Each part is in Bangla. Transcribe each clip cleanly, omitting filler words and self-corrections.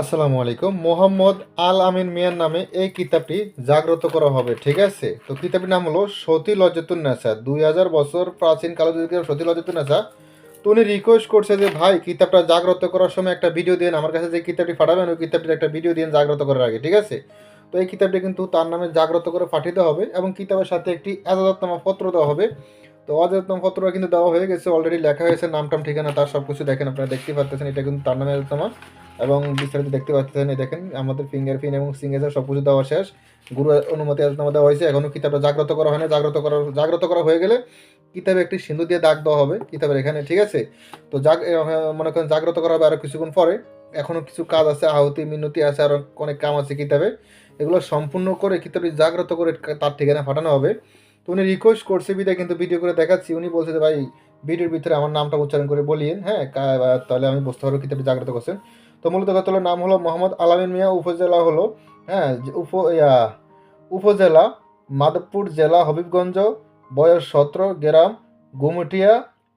আসসালামু আলাইকুম। মোহাম্মদ আল আমিন মিয়ার নামে এই কিতাবটি জাগ্রত করা হবে, ঠিক আছে? তো কিতাবটির নাম হলো সতী লজ্জাতুন নেসা। 2000 বছর প্রাচীন কাল থেকে সতী লজ্জাতুন নেসা। তো উনি রিকোয়েস্ট করছে যে ভাই কিতাবটা জাগ্রত করার সময় একটা ভিডিও দিন, আমার কাছে যে কিতাবটি পাঠাবেন ওই কিতাবটির একটা ভিডিও দিন জাগ্রত করার আগে, ঠিক আছে? তো এই কিতাবটি কিন্তু তার নামে জাগ্রত করে পাঠিয়ে দেওয়া হবে এবং কিতাবের সাথে একটি এজাজতনামা পত্র দেওয়া হবে। তো এজাজতনামা পত্রটা কিন্তু দেওয়া হয়ে গেছে, অলরেডি লেখা হয়েছে, নাম টাম ঠিকানা তার সব কিছু দেখেন, আপনারা দেখতে পাচ্ছেন এটা কিন্তু তার নামে এজাজতনামা। এবং বিস্তারিত দেখতে পাচ্ছেন, এই দেখেন আমাদের ফিঙ্গারপ্রিন্ট এবং সিগনেচার সব কিছু দেওয়া শেষ। গুরু অনুমতি এজাজতনামা দেওয়া হয়েছে, এখনও কিতাবটা জাগ্রত করা হয় না। জাগ্রত করা হয়ে গেলে কিতাবে একটি সিঁদুর দিয়ে দাগ দেওয়া হবে কিতাবের এখানে, ঠিক আছে? তো মনে করেন জাগ্রত করা হবে আরও কিছুক্ষণ পরে। এখনও কিছু কাজ আছে, আহুতি মিনতি আছে, আরও অনেক কাম আছে কিতাবে। এগুলো সম্পূর্ণ করে কিতাবটি জাগ্রত করে তার ঠিকানা পাঠানো হবে। তো উনি রিকোয়েস্ট করছে বিদায় কিন্তু ভিডিও করে দেখাচ্ছি। উনি বলছে যে ভাই ভিডিওর ভিতরে আমার নামটা উচ্চারণ করে বলিয়েন, হ্যাঁ, তাহলে আমি বুঝতে পারবো কিতাবটি জাগ্রত করছেন। তো মূলত কথা হলো নাম হলো মোহাম্মদ আলামিন মিয়া, উপজেলা হলো, হ্যাঁ, উপজেলা মাধবপুর, জেলা হবিবগঞ্জ, বয়স 17, গ্রাম গুমুটিয়া,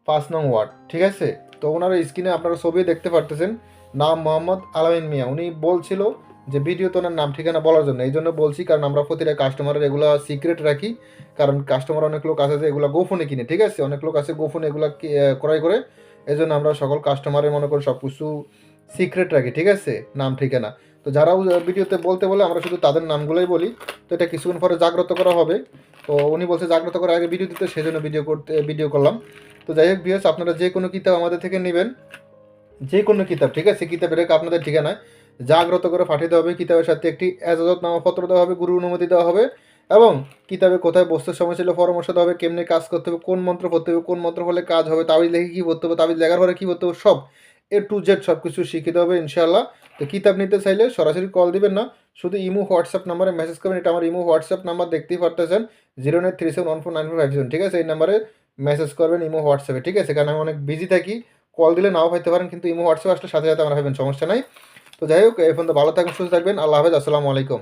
5 নং ওয়ার্ড, ঠিক আছে? তো ওনার স্ক্রিনে আপনারা ছবি দেখতে পারতেছেন, নাম মোহাম্মদ আলামিন মিয়া। উনি বলছিল যে ভিডিও তো ওনার নাম ঠিকানা বলার জন্য, এই জন্য বলছি কারণ আমরা প্রতিটা কাস্টমারের এগুলো সিক্রেট রাখি। কারণ কাস্টমার অনেক লোক আছে যে এগুলো গোপনে কিনে, ঠিক আছে? অনেক লোক আছে গোপনে এগুলো ক্রয় করে। এই জন্য আমরা সকল কাস্টমারের মনে করি সব কিছু সিক্রেট রাখি, ঠিক আছে, নাম ঠিকানা। তো যারাও ভিডিওতে বলতে বলে আমরা শুধু তাদের নামগুলোই বলি। তো এটা কিছুক্ষণ পরে জাগ্রত করা হবে। তো উনি বলছে জাগ্রত করার আগে ভিডিও দিতে, সেই জন্য ভিডিও করলাম। তো যাই হোক ভিউয়ার্স, আপনারা যে কোনো কিতাব আমাদের থেকে নেবেন, যে কোনো কিতাব, ঠিক আছে, কিতাবের আপনাদের ঠিকানায় জাগ্রত করে পাঠিয়ে দেওয়া হবে। কিতাবের সাথে একটি এজাজতনামাপত্র দেওয়া হবে, গুরু অনুমতি দেওয়া হবে এবং কিতাবে কোথায় বসতে সময় ছিল পরামর্শ দেওয়া হবে, কেমনি কাজ করতে হবে, কোন মন্ত্র পড়তে হবে, কোন মন্ত্র হলে কাজ হবে, তাবিজ লেখে কী করতে হবে, তাবিজ লেখার পরে কী করতে হবে, সব A to Z সব কিছু শিখিয়ে দেওয়া হবে ইনশাআল্লাহ। তো কিতাব নিতে চাইলে সরাসরি কল দিবেন না, শুধু ইমো হোয়াটসঅ্যাপ নাম্বারে মেসেজ করবেন। এটা আমার ইমো হোয়াটসঅ্যাপ নাম্বার, দেখতেই পারতেছেন, 09371494557, ঠিক আছে? এই নাম্বারে মেসেজ করবেন ইমো হোয়াটসঅ্যাপে, ঠিক আছে? কারণ আমি অনেক বিজি থাকি, কল দিলে নাও পাইতে পারেন, কিন্তু ইমো হোয়াটসঅ্যাপ আসলে সাথে সাথে আমরা পাবেন, সমস্যা নাই। তো যাই হোক, এই পর্যন্ত ভালো থাকবেন, সুস্থ থাকবেন, আল্লাহ হাফেজ, আসসালামু আলাইকুম।